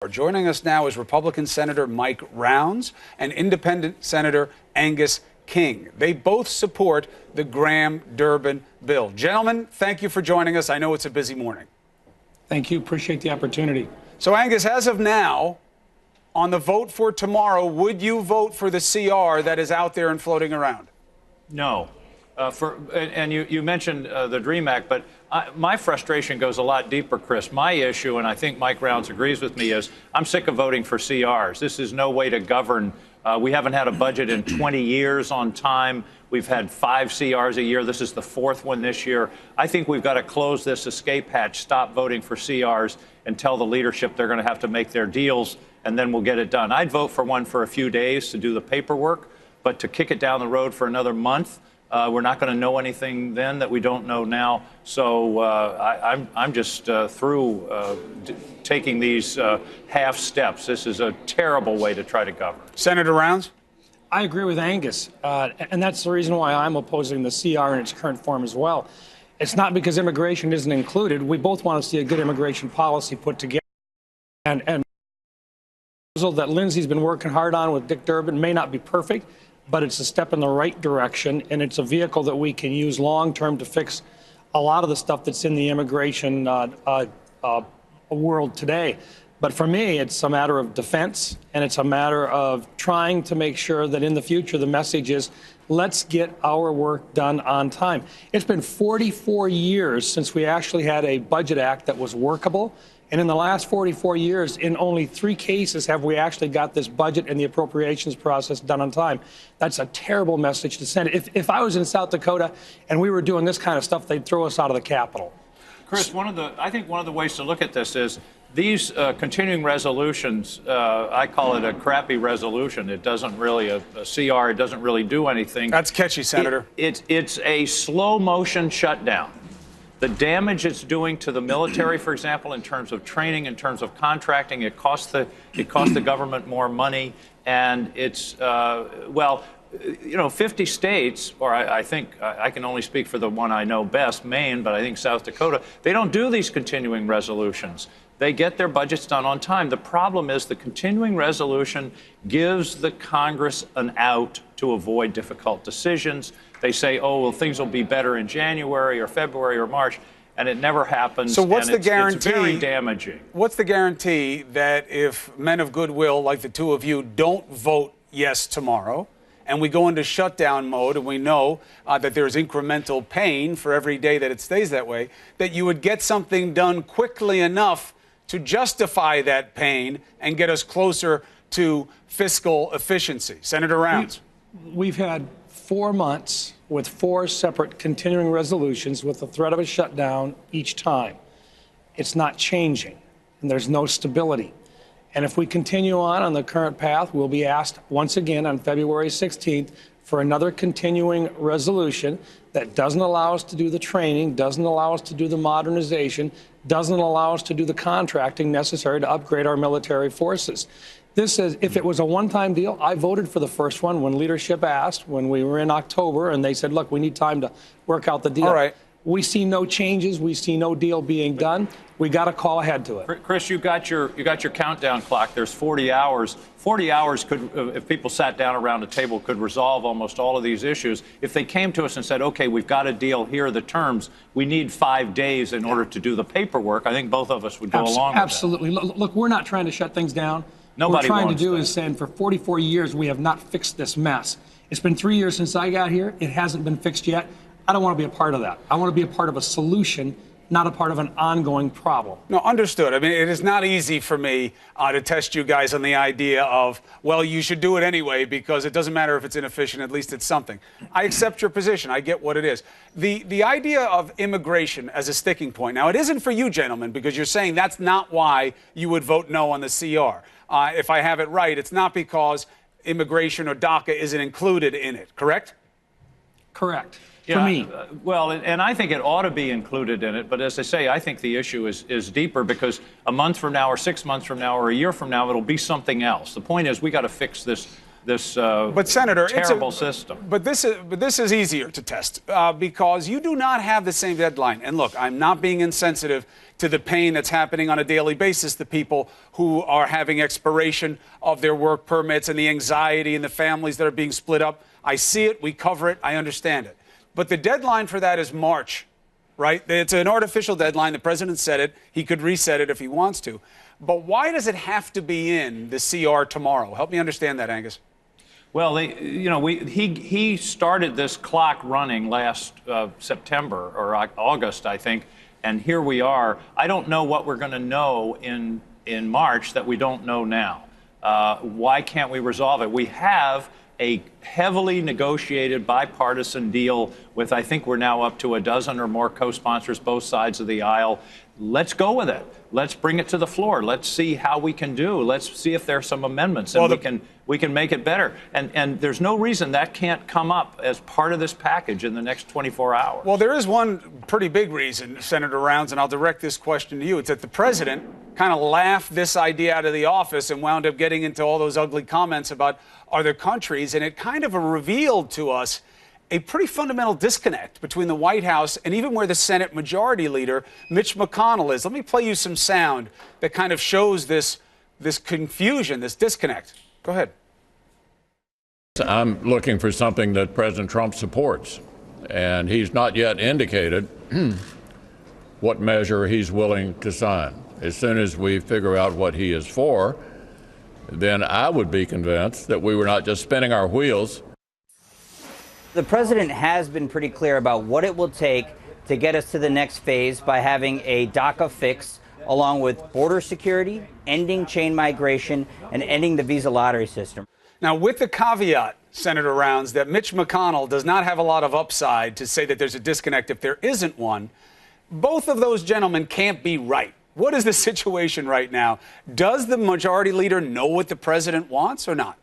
Joining us now is Republican Senator Mike Rounds and Independent Senator Angus King. They both support the Graham-Durbin bill. Gentlemen, thank you for joining us. I know it's a busy morning. Thank you. Appreciate the opportunity. So, Angus, as of now, on the vote for tomorrow, would you vote for the CR that is out there and floating around? No. You mentioned the DREAM Act, but my frustration goes a lot deeper, Chris. My issue, and I think Mike Rounds agrees with me, is I'm sick of voting for CRs. This is no way to govern. We haven't had a budget in 20 years on time. We've had 5 CRs a year. This is the 4th one this year. I think we've got to close this escape hatch, stop voting for CRs, and tell the leadership they're going to have to make their deals, and then we'll get it done. I'd vote for one for a few days to do the paperwork, but to kick it down the road for another month, we're not going to know anything then that we don't know now. So I'm just through taking these half steps. This is a terrible way to try to govern. Senator Rounds? I agree with Angus, and that's the reason why I'm opposing the CR in its current form as well. It's not because immigration isn't included. We both want to see a good immigration policy put together. And the proposal that Lindsay's been working hard on with Dick Durbin may not be perfect, but it's a step in the right direction, and it's a vehicle that we can use long-term to fix a lot of the stuff that's in the immigration world today. But for me, it's a matter of defense, and it's a matter of trying to make sure that in the future the message is, let's get our work done on time. It's been 44 years since we actually had a budget act that was workable. And in the last 44 years, in only 3 cases have we actually got this budget and the appropriations process done on time. That's a terrible message to send. If I was in South Dakota and we were doing this kind of stuff, they'd throw us out of the Capitol. Chris, I think one of the ways to look at this is these continuing resolutions, I call it a crappy resolution. It doesn't really, a CR, it doesn't really do anything. That's catchy, Senator. It's a slow motion shutdown. The damage it's doing to the military, for example, in terms of training, in terms of contracting, it costs the government more money, and it's 50 states, or I think I can only speak for the one I know best, Maine, but I think South Dakota, they don't do these continuing resolutions. They get their budgets done on time. The problem is the continuing resolution gives the Congress an out to avoid difficult decisions. They say, oh, well, things will be better in January or February or March, and it never happens. So what's the guarantee? It's very damaging. What's the guarantee that if men of goodwill like the two of you don't vote yes tomorrow, and we go into shutdown mode, and we know that there's incremental pain for every day that it stays that way, that you would get something done quickly enough to justify that pain and get us closer to fiscal efficiency? Senator Rounds. We've had 4 months with 4 separate continuing resolutions with the threat of a shutdown each time. It's not changing, and there's no stability. And if we continue on the current path, we'll be asked once again on February 16th for another continuing resolution that doesn't allow us to do the training, doesn't allow us to do the modernization, doesn't allow us to do the contracting necessary to upgrade our military forces. This is, if it was a one-time deal, I voted for the first one when leadership asked, when we were in October, and they said, look, we need time to work out the deal. All right. We see no changes. We see no deal being done. We got to call ahead to it. Chris, you got your countdown clock. There's 40 hours. 40 hours could, if people sat down around a table, could resolve almost all of these issues. If they came to us and said, okay, we've got a deal, here are the terms, we need 5 days in order to do the paperwork, I think both of us would go along with that. Absolutely. Look, we're not trying to shut things down. Nobody what we're trying to wants do that. is saying for 44 years we have not fixed this mess. It's been 3 years since I got here. It hasn't been fixed yet. I don't want to be a part of that. I want to be a part of a solution, not a part of an ongoing problem. No, understood. I mean, it is not easy for me to test you guys on the idea of, well, you should do it anyway because it doesn't matter if it's inefficient, at least it's something. I accept your position. I get what it is. The idea of immigration as a sticking point. Now, it isn't for you, gentlemen, because you're saying that's not why you would vote no on the CR. If I have it right, it's not because immigration or DACA isn't included in it, correct? Correct. Yeah, for me. Well, and I think it ought to be included in it. But as I say, I think the issue is deeper because a month from now or 6 months from now or a year from now, it'll be something else. The point is we got to fix this but Senator, terrible system. But this is easier to test because you do not have the same deadline. And look, I'm not being insensitive to the pain that's happening on a daily basis, the people who are having expiration of their work permits and the anxiety and the families that are being split up. I see it. We cover it. I understand it. But the deadline for that is March, right? It's an artificial deadline. The president said it. He could reset it if he wants to. But why does it have to be in the CR tomorrow? Help me understand that, Angus. Well, he started this clock running last September or August, I think, and here we are. I don't know what we're going to know in March that we don't know now. Why can't we resolve it? We have a heavily negotiated bipartisan deal with, I think we're now up to a dozen or more co-sponsors, both sides of the aisle. Let's go with it. Let's bring it to the floor. Let's see how we can do. Let's see if there are some amendments and we can make it better. And there's no reason that can't come up as part of this package in the next 24 hours. Well, there is one pretty big reason, Senator Rounds, and I'll direct this question to you. It's that the president kind of laughed this idea out of the office and wound up getting into all those ugly comments about other countries, and it kind of revealed to us a pretty fundamental disconnect between the White House and even where the Senate Majority Leader, Mitch McConnell, is. Let me play you some sound that kind of shows this confusion, this disconnect. Go ahead. I'm looking for something that President Trump supports, and he's not yet indicated what measure he's willing to sign. As soon as we figure out what he is for, then I would be convinced that we were not just spinning our wheels. The president has been pretty clear about what it will take to get us to the next phase by having a DACA fix, along with border security, ending chain migration, and ending the visa lottery system. Now, with the caveat, Senator Rounds, that Mitch McConnell does not have a lot of upside to say that there's a disconnect if there isn't one, both of those gentlemen can't be right. What is the situation right now? Does the Majority Leader know what the president wants or not?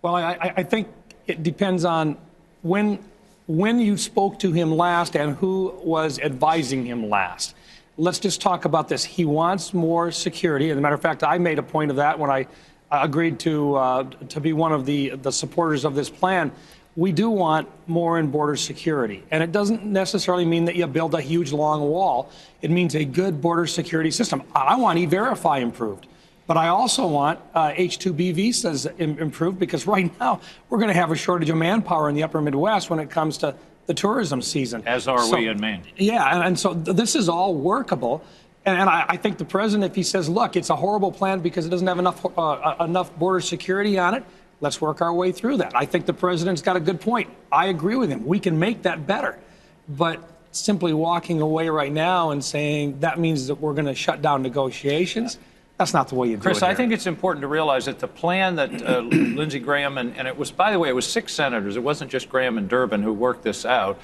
Well, I think it depends on when you spoke to him last and who was advising him last. Let's just talk about this. He wants more security. As a matter of fact, I made a point of that when I agreed to be one of the supporters of this plan. We do want more in border security. And it doesn't necessarily mean that you build a huge, long wall. It means a good border security system. I want E-Verify improved. But I also want H-2B visas improved, because right now we're going to have a shortage of manpower in the upper Midwest when it comes to the tourism season. As are we in Maine. Yeah, and so this is all workable. And I think the president, if he says, look, it's a horrible plan because it doesn't have enough border security on it, let's work our way through that. I think the president's got a good point. I agree with him. We can make that better. But simply walking away right now and saying that means that we're going to shut down negotiations, that's not the way you do it. Chris, I think it's important to realize that the plan that Lindsey Graham and it was, by the way, it was 6 senators. It wasn't just Graham and Durbin who worked this out.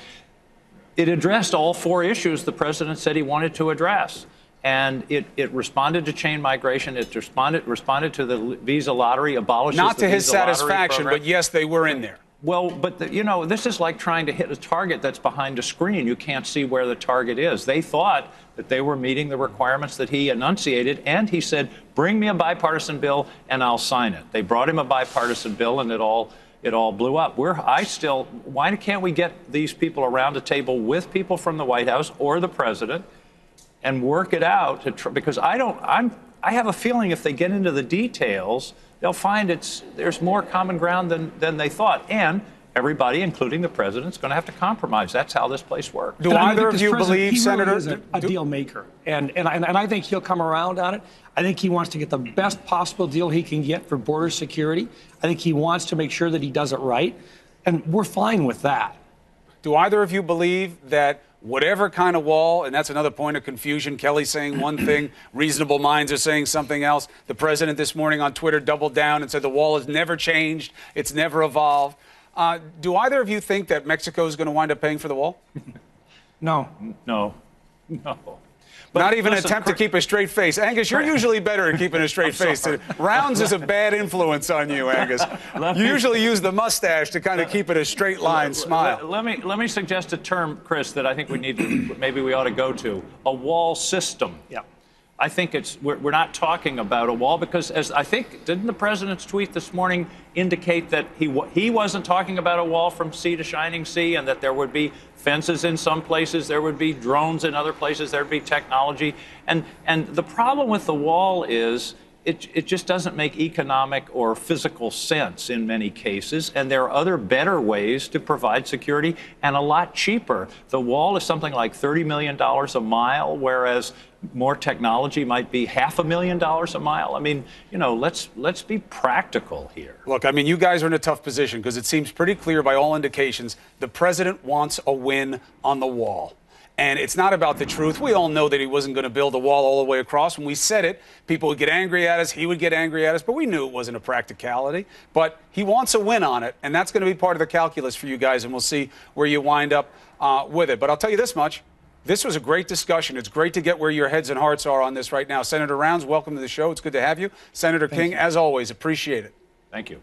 It addressed all 4 issues the president said he wanted to address. And it responded to chain migration. It responded to the visa lottery, abolishes not the to his visa lottery satisfaction, program. but yes, they were in there. Well, but this is like trying to hit a target that's behind a screen. You can't see where the target is. They thought that they were meeting the requirements that he enunciated, and he said, bring me a bipartisan bill and I'll sign it. They brought him a bipartisan bill, and it all blew up. Why can't we get these people around a table with people from the White House or the president and work it out? Because I have a feeling if they get into the details, they'll find there's more common ground than they thought. And everybody, including the president, is going to have to compromise. That's how this place works. Do either of you believe, Senator? He really is a deal maker. And I think he'll come around on it. I think he wants to get the best possible deal he can get for border security. I think he wants to make sure that he does it right. And we're fine with that. Do either of you believe that whatever kind of wall, and that's another point of confusion, Kelly's saying one thing, reasonable minds are saying something else. The president this morning on Twitter doubled down and said the wall has never changed, it's never evolved. Do either of you think that Mexico is going to wind up paying for the wall? No. No. But not even listen, attempt to keep a straight face. Angus, you're usually better at keeping a straight face. Rounds is a bad influence on you, Angus. You usually use the mustache to kind of keep it a straight line smile. Let me suggest a term, Chris, that I think maybe we ought to go to: a wall system. Yeah. I think we're not talking about a wall because, as I think, didn't the president's tweet this morning indicate that he wasn't talking about a wall from sea to shining sea, and that there would be fences in some places, there would be drones in other places, there'd be technology. And the problem with the wall is it just doesn't make economic or physical sense in many cases, and there are other better ways to provide security and a lot cheaper. The wall is something like $30 million a mile, whereas more technology might be $500,000 a mile. I mean, you know, let's be practical here. Look, I mean, you guys are in a tough position because it seems pretty clear by all indications the president wants a win on the wall. And it's not about the truth. We all know that he wasn't going to build a wall all the way across. When we said it, people would get angry at us. He would get angry at us. But we knew it wasn't a practicality. But he wants a win on it. And that's going to be part of the calculus for you guys. And we'll see where you wind up with it. But I'll tell you this much. This was a great discussion. It's great to get where your heads and hearts are on this right now. Senator Rounds, welcome to the show. It's good to have you. Senator King, as always, appreciate it. Thank you.